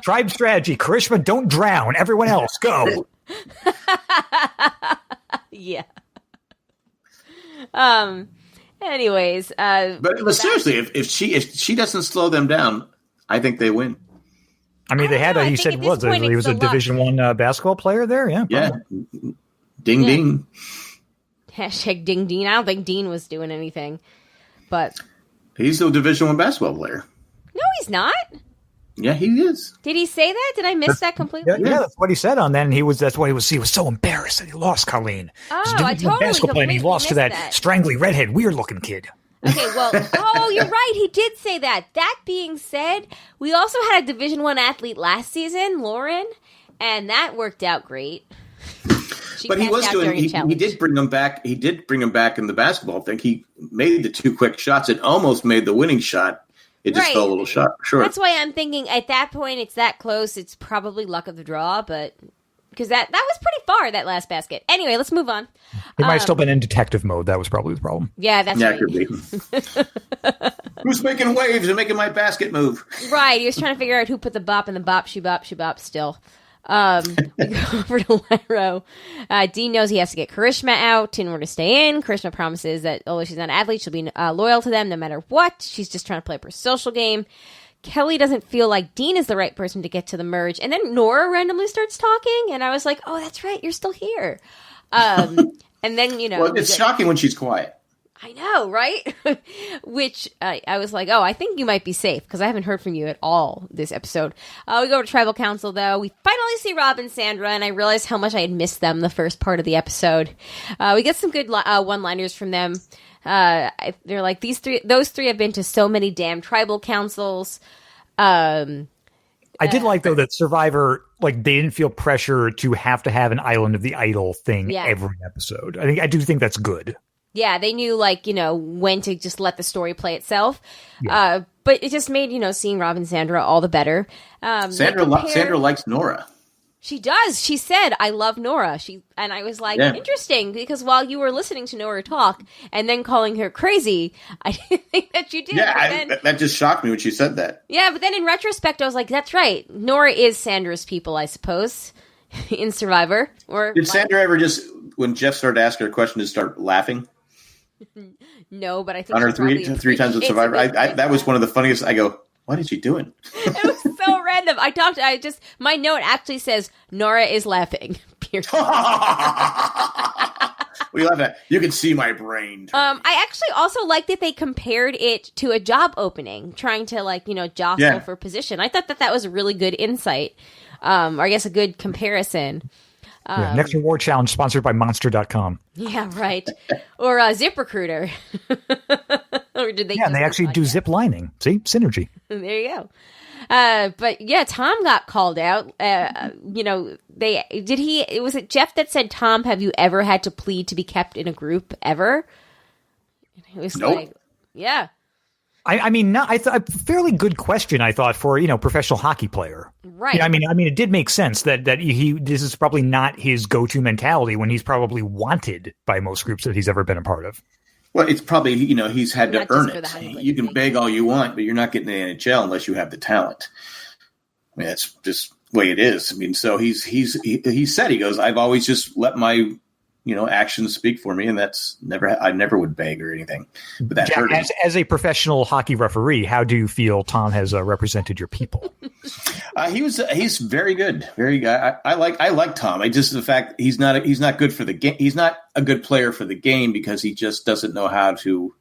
Tribe strategy. Karishma, don't drown. Everyone else, go. Yeah. Anyways, but seriously, if she doesn't slow them down, I think they win. I mean, they had he said he was a Division I basketball player there. Yeah, probably. Yeah. Ding. Hashtag ding Dean. I don't think Dean was doing anything, but he's a Division I basketball player. No, he's not. Yeah, he is. Did he say that? Did I miss that completely? Yeah, that's what he said on that. And that's what he was so embarrassed that he lost Colleen. Oh, I totally basketball player, and he lost to that strangly redhead, weird-looking kid. Okay, well, you're right. He did say that. That being said, we also had a Division I athlete last season, Lauren, and that worked out great. But he was doing. He did bring him back. He did bring him back in the basketball thing. He made the 2 quick shots and almost made the winning shot. It just fell a little short. That's why I'm thinking at that point it's that close. It's probably luck of the draw, but because that was pretty far, that last basket. Anyway, let's move on. He might have still been in detective mode. That was probably the problem. Yeah, that's right. Could be. Who's making waves and making my basket move? Right. He was trying to figure out who put the bop in the bop, she bop still. We go over to Laro. Dean knows he has to get Karishma out in order to stay in. Karishma promises that although she's not an athlete, she'll be loyal to them no matter what. She's just trying to play up her social game. Kelly doesn't feel like Dean is the right person to get to the merge. And then Nora randomly starts talking, and I was like, oh, that's right, you're still here. And then, Well, it's shocking when she's quiet. I know, right? Which I was like, oh, I think you might be safe because I haven't heard from you at all this episode. We go to Tribal Council, though. We finally see Rob and Sandra, and I realized how much I had missed them the first part of the episode. We get some good one-liners from them. They're like, those three have been to so many damn Tribal Councils. I did like, though, that Survivor, like, they didn't feel pressure to have an Island of the Idol thing every episode. I do think that's good. Yeah, they knew, when to just let the story play itself. Yeah. But it just made, seeing Rob and Sandra all the better. Sandra likes Nora. She does. She said, I love Nora. And I was like, interesting, because while you were listening to Nora talk and then calling her crazy, I didn't think that you did. Yeah, that just shocked me when she said that. Yeah, but then in retrospect, I was like, that's right. Nora is Sandra's people, I suppose, in Survivor. Did Sandra ever just, when Jeff started asking her a question, just start laughing? No, but I think on her three times in Survivor. That was one of the funniest. I go, what is she doing? It was so random. them. My note actually says, Nora is laughing. Period. What are you laughing at? You can see my brain. I actually also like that they compared it to a job opening, trying to jostle for position. I thought that was a really good insight, or I guess a good comparison. Next reward challenge sponsored by Monster.com. Yeah, right. Or ZipRecruiter. Or did they? Yeah, and they actually do zip lining. See, synergy. There you go. But yeah, Tom got called out. Was it Jeff that said, Tom, have you ever had to plead to be kept in a group ever? It was nope. Yeah. I mean, a fairly good question, I thought, for, professional hockey player. Right. I mean, it did make sense that this is probably not his go-to mentality when he's probably wanted by most groups that he's ever been a part of. Well, it's probably, he's had to earn it. You can beg all you want, but you're not getting the NHL unless you have the talent. I mean, that's just the way it is. I mean, so he said, he goes, I've always just let my, actions speak for me. And I never would beg or anything, but that hurt him. As a professional hockey referee, how do you feel Tom has represented your people? He's very good. Very good. I like Tom. I just, the fact he's not good for the game. He's not a good player for the game because he just doesn't know how to,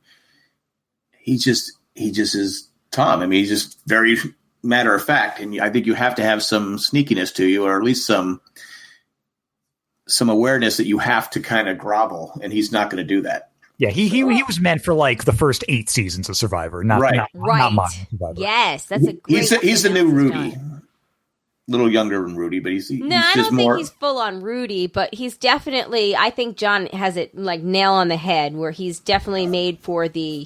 he just is Tom. I mean, he's just very matter of fact. And I think you have to have some sneakiness to you, or at least some awareness that you have to kind of grovel, and he's not going to do that. Yeah, he was meant for like the first 8 seasons of Survivor, not modern Survivor. Yes, that's a great. He's the new Rudy, a little younger than Rudy, but he's I don't think he's full on Rudy, but he's definitely. I think John has it like nail on the head, where he's definitely made for the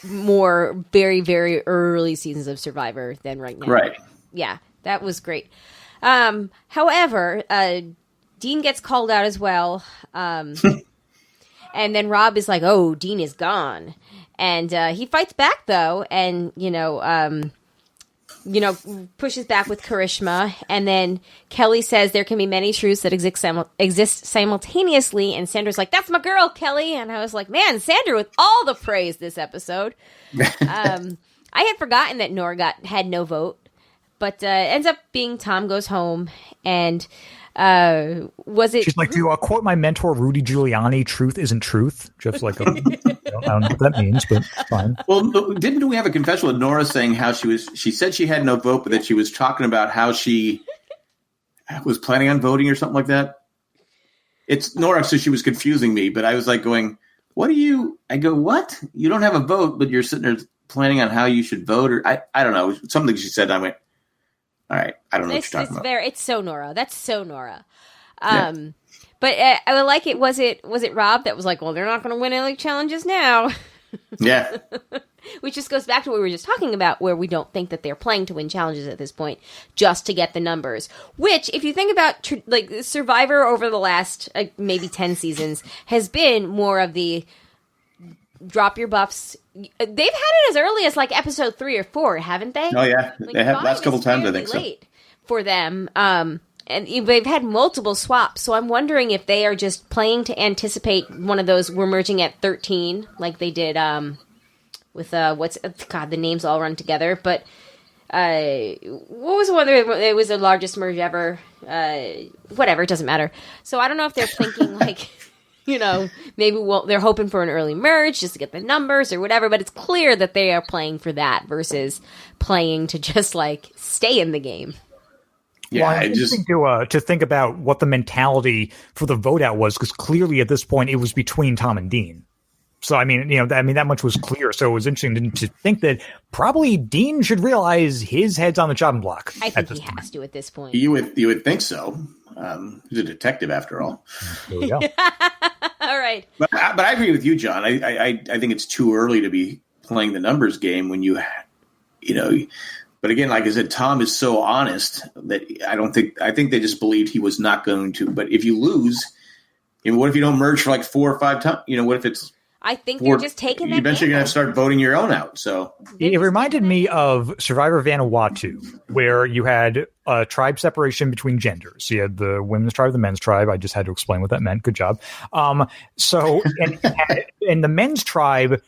more very very early seasons of Survivor than right now. Right. Yeah, that was great. However, Dean gets called out as well. And then Rob is like, oh, Dean is gone. And he fights back, though, and, pushes back with charisma. And then Kelly says there can be many truths that exist simultaneously. And Sandra's like, that's my girl, Kelly. And I was like, man, Sandra with all the praise this episode. I had forgotten that Nora had no vote. But ends up being Tom goes home. And... She's like, to quote my mentor Rudy Giuliani, truth isn't truth. Jeff's like, I don't know what that means, but it's fine. Well, didn't we have a confession with Nora saying how she said she had no vote, but that she was talking about how she was planning on voting or something like that? It's Nora, so she was confusing me, but I was like going, I go, what? You don't have a vote, but you're sitting there planning on how you should vote? Or I don't know, something she said, I went, all right, I don't know what you're talking about. It's so Nora. That's so Nora. Yeah. But I would like it. Was it Rob that was like, well, they're not going to win any challenges now? Yeah. Which just goes back to what we were just talking about, where we don't think that they're playing to win challenges at this point, just to get the numbers. Which, if you think about Survivor over the last maybe 10 seasons, has been more of the drop your buffs. They've had it as early as like episode 3 or 4, haven't they? Oh yeah, they have last couple times. I think so. Late for them, and they've had multiple swaps. So I'm wondering if they are just playing to anticipate one of those. We're merging at 13, like they did with the names all run together. But what was the one that it was the largest merge ever? Whatever, it doesn't matter. So I don't know if they're thinking like. Maybe they're hoping for an early merge just to get the numbers or whatever, but it's clear that they are playing for that versus playing to just like stay in the game. Yeah, well, interesting to think about what the mentality for the vote out was, because clearly at this point it was between Tom and Dean. So I mean, that much was clear. So it was interesting to think that probably Dean should realize his head's on the chopping block. I think he has to at this point. You would think so. He's a detective after all. There we go. All right. But I agree with you, John. I think it's too early to be playing the numbers game when but again, like I said, Tom is so honest that I think they just believed he was not going to. But if you lose, what if you don't merge for like 4 or 5 times? What if it's I think they're just taking that. Eventually, you're going to start voting your own out. So it reminded me of Survivor Vanuatu, where you had a tribe separation between genders. You had the women's tribe, the men's tribe. I just had to explain what that meant. Good job. So and the men's tribe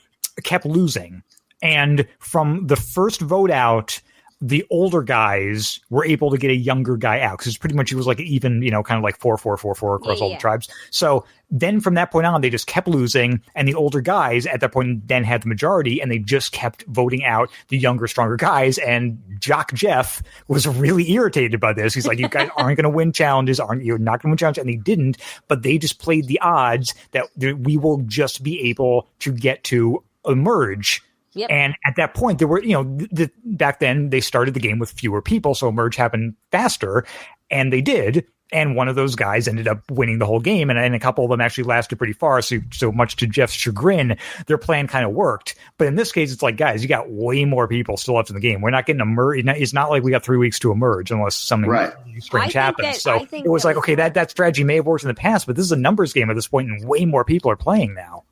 kept losing, and from the first vote out, the older guys were able to get a younger guy out because pretty much it was like even, kind of like 4-4-4-4 across all the tribes. So then from that point on, they just kept losing, and the older guys at that point then had the majority, and they just kept voting out the younger, stronger guys. And Jock Jeff was really irritated by this. He's like, you guys aren't going to win challenges, you're not going to win challenges, and they didn't. But they just played the odds that we will just be able to get to emerge. Yep. And at that point, there were, back then they started the game with fewer people, so emerge happened faster, and they did. And one of those guys ended up winning the whole game, and a couple of them actually lasted pretty far. So much to Jeff's chagrin, their plan kind of worked. But in this case, it's like, guys, you got way more people still left in the game. We're not getting emerge. It's not like we got 3 weeks to emerge unless something strange happens. So it was like, okay, that strategy may have worked in the past, but this is a numbers game at this point, and way more people are playing now.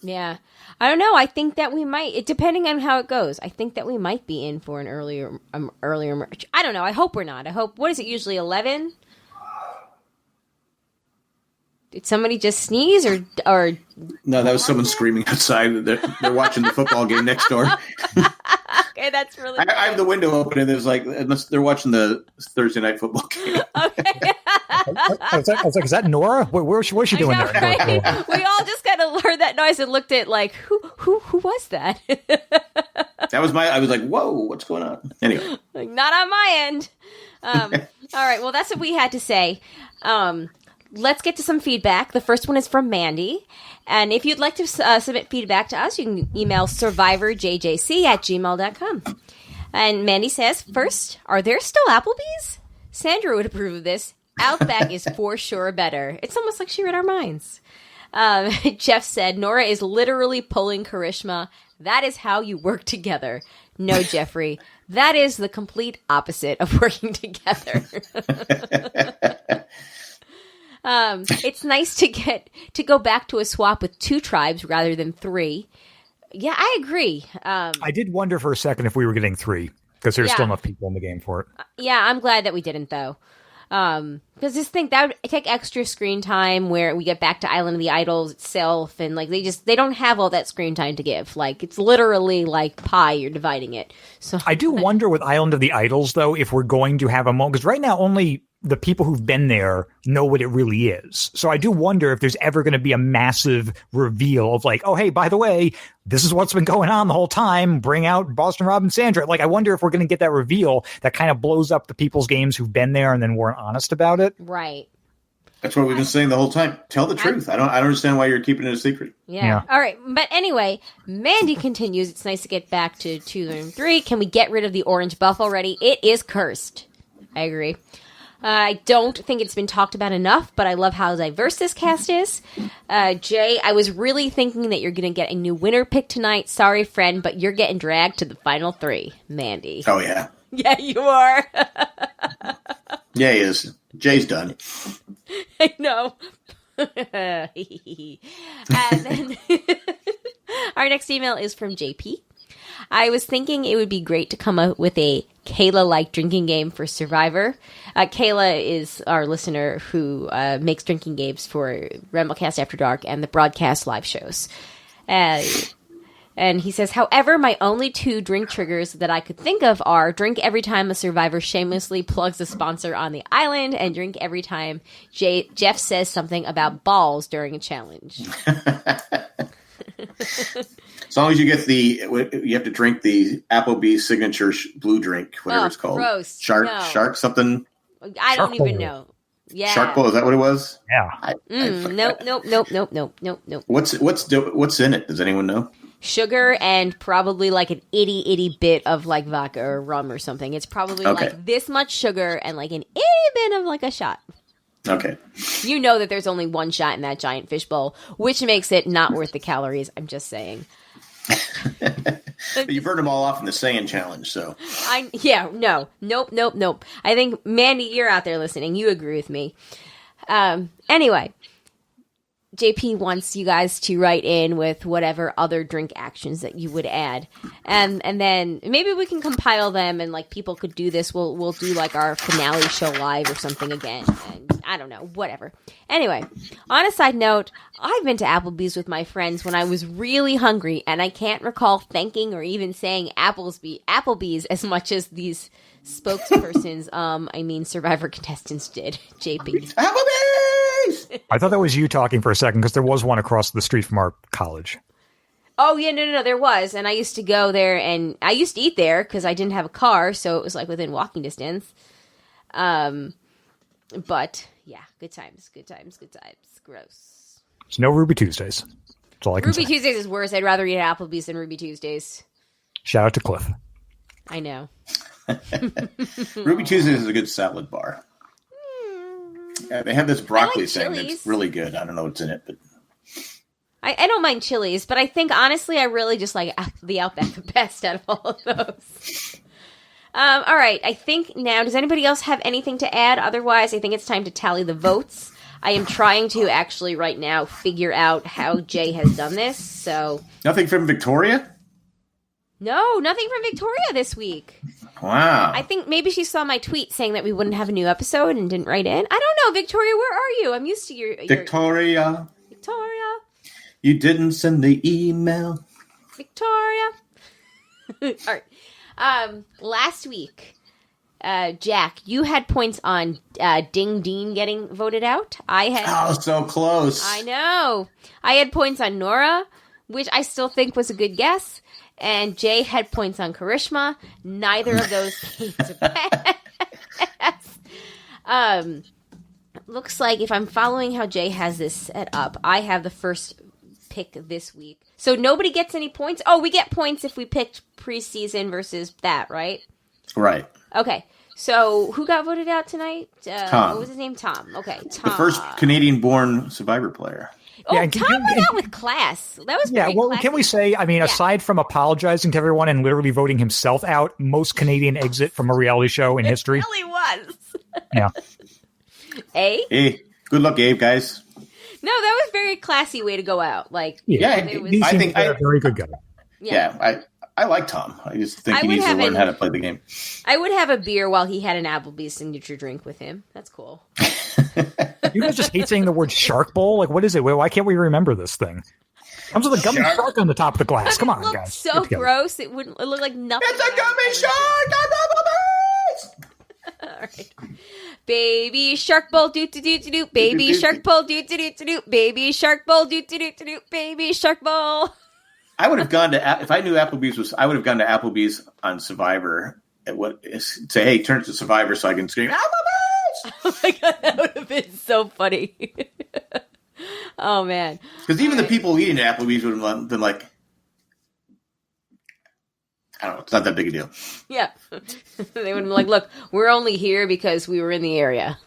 Yeah. I don't know. I think that we might, depending on how it goes, I think that we might be in for an earlier merge. I don't know. I hope we're not. What is it usually, 11? Did somebody just sneeze or? No, that was someone screaming outside. They're watching the football game next door. Okay, that's really. I have the window open, and there's like they're watching the Thursday night football game. Okay. I was like, is that Nora? Where's she doing there? Right? We all just kind of heard that noise and looked at like, who was that? That was I was like, whoa, what's going on? Anyway, not on my end. All right, well, that's what we had to say. Let's get to some feedback. The first one is from Mandy. And if you'd like to submit feedback to us, you can email survivorjjc@gmail.com. And Mandy says, first, are there still Applebee's? Sandra would approve of this. Outback is for sure better. It's almost like she read our minds. Jeff said, Nora is literally pulling Karishma. That is how you work together. No, Jeffrey. That is the complete opposite of working together. It's nice to go back to a swap with 2 tribes rather than 3. Yeah, I agree. I did wonder for a second if we were getting 3 because there's still enough people in the game for it. Yeah, I'm glad that we didn't though. Because that would take extra screen time where we get back to Island of the Idols itself, and like they don't have all that screen time to give. Like it's literally like pie, you're dividing it. So I do wonder with Island of the Idols though if we're going to have a moment, because right now only the people who've been there know what it really is. So I do wonder if there's ever going to be a massive reveal of like, oh, hey, by the way, this is what's been going on the whole time. Bring out Boston Rob and Sandra. Like, I wonder if we're going to get that reveal that kind of blows up the people's games who've been there and then weren't honest about it. Right. That's what we've been saying the whole time. Tell the truth. I don't understand why you're keeping it a secret. Yeah. All right. But anyway, Mandy continues. It's nice to get back to 2 and 3. Can we get rid of the orange buff already? It is cursed. I agree. I don't think it's been talked about enough, but I love how diverse this cast is. Jay, I was really thinking that you're going to get a new winner pick tonight. Sorry, friend, but you're getting dragged to the final 3. Mandy. Oh, yeah. Yeah, you are. Yeah, he is. Jay's done. I know. And then our next email is from JP. I was thinking it would be great to come up with a Kayla-like drinking game for Survivor. Kayla is our listener who makes drinking games for Ramblecast After Dark and the broadcast live shows. And he says, however, my only 2 drink triggers that I could think of are drink every time a Survivor shamelessly plugs a sponsor on the island, and drink every time Jeff says something about balls during a challenge. As long as you get you have to drink the Applebee's signature blue drink, whatever it's called. Gross. Shark something. I don't even know. Yeah. Shark Bowl, is that what it was? Yeah. Nope. What's in it? Does anyone know? Sugar and probably like an itty bit of like vodka or rum or something. It's probably like this much sugar and like an itty bit of like a shot. Okay. You know that there's only 1 shot in that giant fishbowl, which makes it not worth the calories. I'm just saying. You burned them all off in the sand challenge, so. Nope. I think, Mandy, you're out there listening. You agree with me. Anyway, JP wants you guys to write in with whatever other drink actions that you would add, and then maybe we can compile them, and like people could do this. We'll do like our finale show live or something again, and I don't know, whatever. Anyway, on a side note, I've been to Applebee's with my friends when I was really hungry, and I can't recall thanking or even saying Applebee's as much as these spokespersons, Survivor contestants did. JP. Applebee's! I thought that was you talking for a second because there was one across the street from our college. Oh, yeah, no, there was. And I used to go there, and I used to eat there because I didn't have a car, so it was like within walking distance. But, yeah, good times. Gross. There's no Ruby Tuesdays. That's all I can say. Ruby Tuesdays is worse. I'd rather eat at Applebee's than Ruby Tuesdays. Shout out to Cliff. I know. Ruby Tuesdays is a good salad bar. Yeah, they have this broccoli thing that's really good. I don't know what's in it, but I don't mind Chili's, but I think honestly I really just like the Outback the best out of all of those. All right, I think now, does anybody else have anything to add? Otherwise, I think it's time to tally the votes. I am trying to actually right now figure out how Jay has done this. So nothing from Victoria? No, nothing from Victoria this week. Wow. I think maybe she saw my tweet saying that we wouldn't have a new episode and didn't write in. I don't know, Victoria, where are you? I'm used to your Victoria. Victoria. You didn't send the email. Victoria. All right. Last week, Jack, you had points on Ding Dean getting voted out. I had. Oh, so close. I know. I had points on Nora, which I still think was a good guess. And Jay had points on Karishma. Neither of those came to pass. Looks like if I'm following how Jay has this set up, I have the first pick this week. So nobody gets any points? Oh, we get points if we picked preseason versus that, right? Right. Okay. So who got voted out tonight? Tom. What was his name? Tom. Okay, Tom. The first Canadian-born Survivor player. Oh, yeah, Tom went out with class. That was pretty classy. Can we say, aside from apologizing to everyone and literally voting himself out, most Canadian exit from a reality show in history? It really was. Yeah. Hey, good luck, Abe, guys. No, that was a very classy way to go out. Like, I think a very good guy. Yeah, I like Tom. I just think he needs to learn how to play the game. I would have a beer while he had an Applebee's signature drink with him. That's cool. You guys just hate saying the word shark bowl? Like, what is it? Why can't we remember this thing? Comes with a gummy shark on the top of the glass. Come on, guys. So gross. It wouldn't look like nothing. It's a gummy shark on Applebee's! All right. Baby shark bowl, do do do do do. Baby shark bowl, do do do do do. Baby shark bowl, do do do do do. Baby shark bowl. I would have gone to, if I knew Applebee's I would have gone to Applebee's on Survivor say, hey, turn it to Survivor so I can scream, Applebee's! Oh my God, that would have been so funny. Oh, man. Because even the people eating at Applebee's would have been like, I don't know, it's not that big a deal. Yeah. They would have been like, look, we're only here because we were in the area.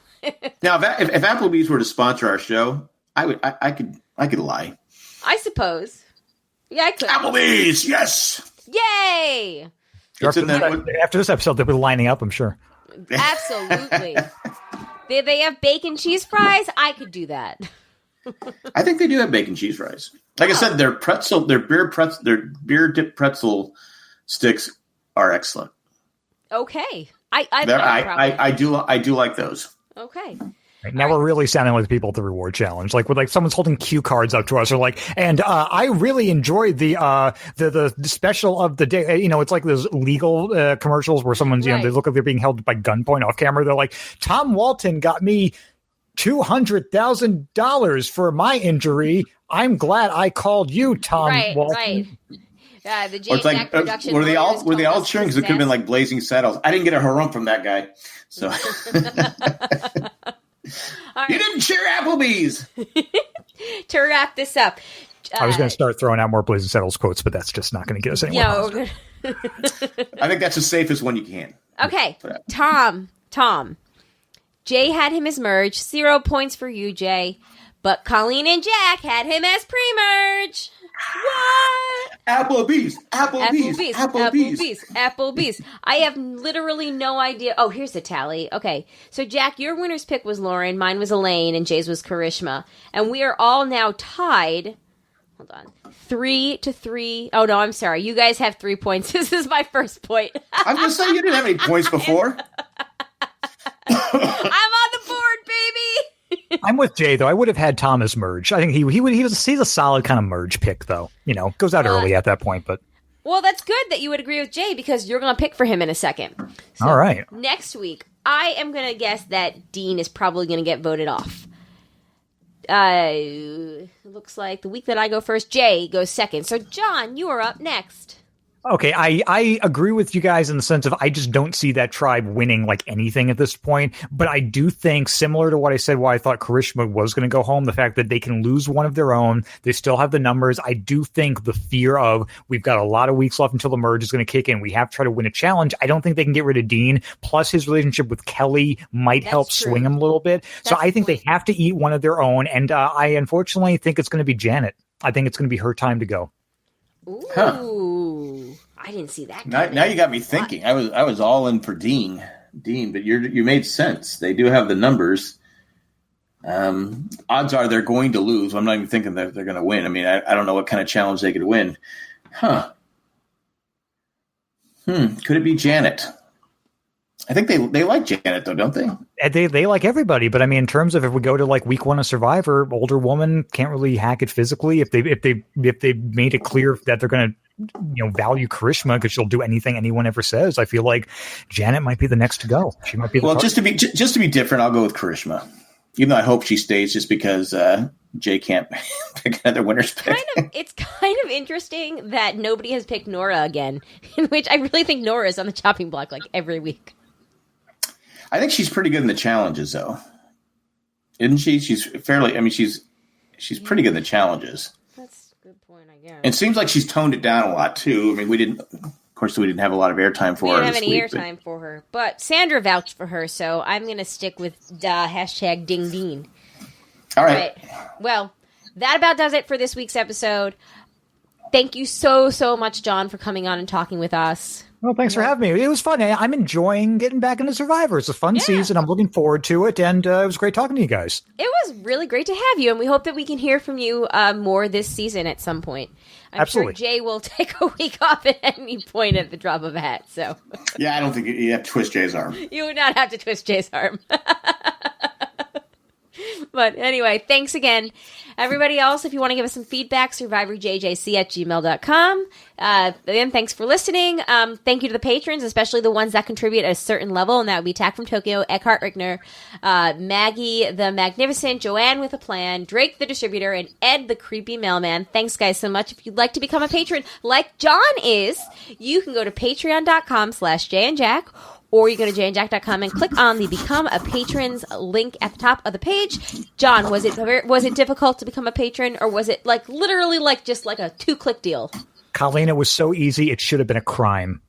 Now, if Applebee's were to sponsor our show, I could lie. I suppose. Yeah, I could. Applebee's, yes! Yay! After this episode, they'll be lining up, I'm sure. Absolutely. They have bacon cheese fries? I could do that. I think they do have bacon cheese fries. Like I said, their beer dip pretzel sticks are excellent. Okay. I do like those. Okay. Right, now we're really sounding like the people at the reward challenge. Like, with someone's holding cue cards up to us, or like, and I really enjoyed the special of the day. It's like those legal commercials where someone's they look like they're being held by gunpoint off camera. They're like, Tom Walton got me $200,000 for my injury. I'm glad I called you, Tom Walton. Right. The Jack production. Were they all cheering? Because it could have been like Blazing Saddles. I didn't get a harumph from that guy. So right. You didn't cheer Applebee's. To wrap this up, I was going to start throwing out more Blazing Saddles quotes, but that's just not going to get us anywhere. I think that's the safest one you can. Okay, Tom. Jay had him as merge. 0 points for you, Jay. But Colleen and Jack had him as pre-merge. What? Applebee's. I have literally no idea. Oh, here's the tally. Okay, so Jack, your winner's pick was Lauren, mine was Elaine, and Jay's was Karishma. And we are all now tied. Hold on. 3-3. Oh, no, I'm sorry. You guys have 3 points. This is my first point. I was going to say, you didn't have any points before. I'm on the board, baby. I'm with Jay, though. I would have had Thomas merge. I think he's a solid kind of merge pick, though. Goes out early at that point, but. Well, that's good that you would agree with Jay because you're going to pick for him in a second. So all right. Next week, I am going to guess that Dean is probably going to get voted off. It looks like the week that I go first, Jay goes second. So, John, you are up next. Okay, I agree with you guys in the sense of I just don't see that tribe winning like anything at this point. But I do think, similar to what I said, why I thought Karishma was going to go home, the fact that they can lose one of their own, they still have the numbers. I do think the fear of we've got a lot of weeks left until the merge is going to kick in. We have to try to win a challenge. I don't think they can get rid of Dean. Plus, his relationship with Kelly might help swing him a little bit. So I think they have to eat one of their own. And I unfortunately think it's going to be Janet. I think it's going to be her time to go. Ooh. Huh. I didn't see that. Now you got me thinking. I was all in for Dean, but you made sense. They do have the numbers. Odds are they're going to lose. I'm not even thinking that they're going to win. I mean, I don't know what kind of challenge they could win. Huh. Could it be Janet? I think they like Janet though, don't they? They like everybody, but I mean, in terms of if we go to like week 1 of Survivor, older woman can't really hack it physically. If they made it clear that they're going to value Karishma because she'll do anything anyone ever says, I feel like Janet might be the next to go. She might be. Just to be different, I'll go with Karishma. Even though I hope she stays, just because Jay can't pick another winner's pick. It's kind of interesting that nobody has picked Nora again, in which I really think Nora is on the chopping block like every week. I think she's pretty good in the challenges, though, isn't she? She's fairly. I mean, she's pretty good in the challenges. That's a good point, I guess. It seems like she's toned it down a lot too. I mean, we didn't have a lot of airtime for her. We didn't have any airtime for her, but Sandra vouched for her, so I'm going to stick with hashtag Ding Dean. All right. Well, that about does it for this week's episode. Thank you so much, John, for coming on and talking with us. Well, thanks for having me. It was fun. I'm enjoying getting back into Survivor. It's a fun season. I'm looking forward to it, and it was great talking to you guys. It was really great to have you, and we hope that we can hear from you more this season at some point. I'm Absolutely. Sure Jay will take a week off at any point at the drop of a hat. So yeah, I don't think you have to twist Jay's arm. You would not have to twist Jay's arm. But anyway, thanks again. Everybody else, if you want to give us some feedback, survivorjjc@gmail.com. Again, thanks for listening. Thank you to the patrons, especially the ones that contribute at a certain level, and that would be Tack from Tokyo, Eckhart Rickner, Maggie the Magnificent, Joanne with a Plan, Drake the Distributor, and Ed the Creepy Mailman. Thanks, guys, so much. If you'd like to become a patron like John is, you can go to patreon.com/jayandjack, or you go to jayandjack.com and click on the Become a Patrons link at the top of the page. John, was it difficult to become a patron, or was it literally just a 2-click deal? Colleen, it was so easy, it should have been a crime.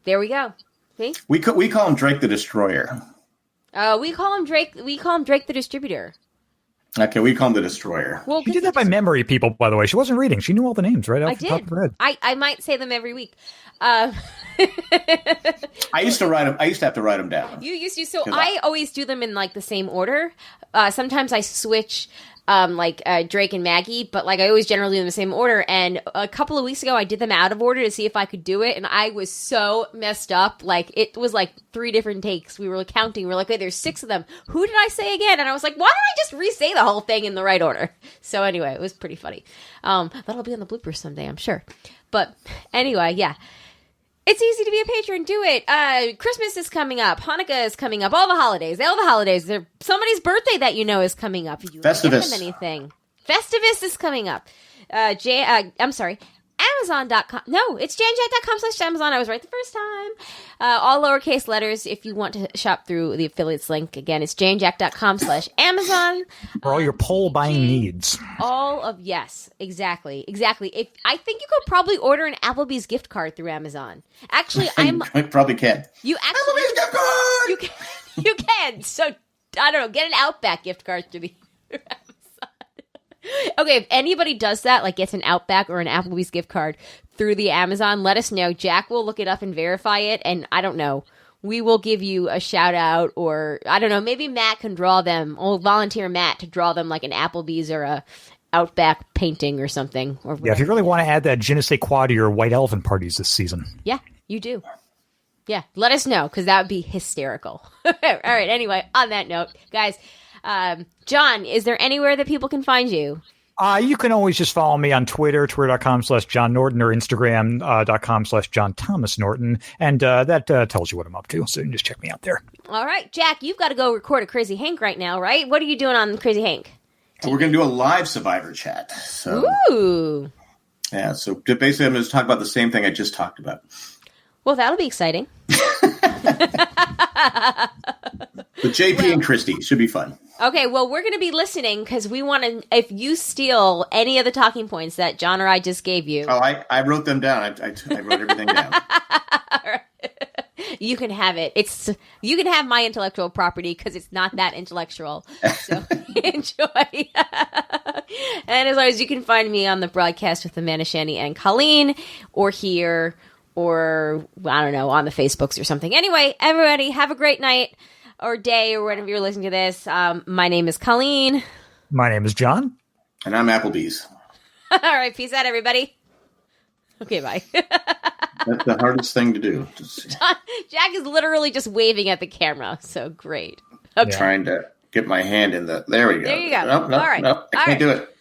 There we go. See? We call him Drake the Destroyer. We call him Drake the Distributor. Okay, we call him the Destroyer. Well, she did that by memory, people, by the way. She wasn't reading. She knew all the names right off the top of her head. I might say them every week. I used to write them. I used to have to write them down. You used to. So I always do them in the same order. Sometimes I switch Drake and Maggie, but I always generally do them in the same order. And a couple of weeks ago, I did them out of order to see if I could do it, and I was so messed up. It was 3 different takes. We were counting. We were wait, there's 6 of them. Who did I say again? And I was why don't I just re-say the whole thing in the right order? So anyway, it was pretty funny. That'll be on the bloopers someday, I'm sure. But anyway, yeah. It's easy to be a patron. Do it. Christmas is coming up. Hanukkah is coming up. All the holidays. Somebody's birthday that is coming up. You Festivus. Anything. Festivus is coming up. I'm sorry. Amazon.com. No, it's janjack.com/Amazon. I was right the first time. All lowercase letters if you want to shop through the affiliates link. Again, it's janjack.com/Amazon. For all your pole buying needs. Yes, exactly. If I think you could probably order an Applebee's gift card through Amazon. Actually, I probably can. You actually Applebee's gift card. You can. So I don't know. Get an Outback gift card through Amazon. Okay, if anybody does that, like gets an Outback or an Applebee's gift card through the Amazon, let us know. Jack will look it up and verify it, and I don't know. We will give you a shout out, or I don't know, maybe Matt can draw them. We'll volunteer Matt to draw them like an Applebee's or a Outback painting or something. Or yeah, if you really want to add that je ne sais quoi to your white elephant parties this season. Yeah, you do. Yeah, let us know, because that would be hysterical. All right, anyway, on that note, guys, John, is there anywhere that people can find you? You can always just follow me on Twitter, twitter.com/John Norton, or Instagram.com/John Thomas Norton. And that tells you what I'm up to. So you can just check me out there. All right, Jack, you've got to go record a Crazy Hank right now, right? What are you doing on Crazy Hank? So we're going to do a live Survivor chat. So, ooh. Yeah, so basically I'm going to talk about the same thing I just talked about. Well, that'll be exciting. But JP and Christy should be fun. Okay, well, we're going to be listening because we want to, if you steal any of the talking points that John or I just gave you. Oh, I wrote them down. I wrote everything down. All right. You can have it. You can have my intellectual property because it's not that intellectual. So enjoy. And as always, you can find me on the broadcast with Amanda Shanny and Colleen, or here, or I don't know, on the Facebooks or something. Anyway, everybody, have a great night or day or whenever you're listening to this. My name is Colleen. My name is John. And I'm Applebee's. All right, peace out, everybody. Okay, bye. That's the hardest thing to do. Jack is literally just waving at the camera, so great. Okay. I'm trying to get my hand in the... There we go. There you go. Nope, All right. I can't do it.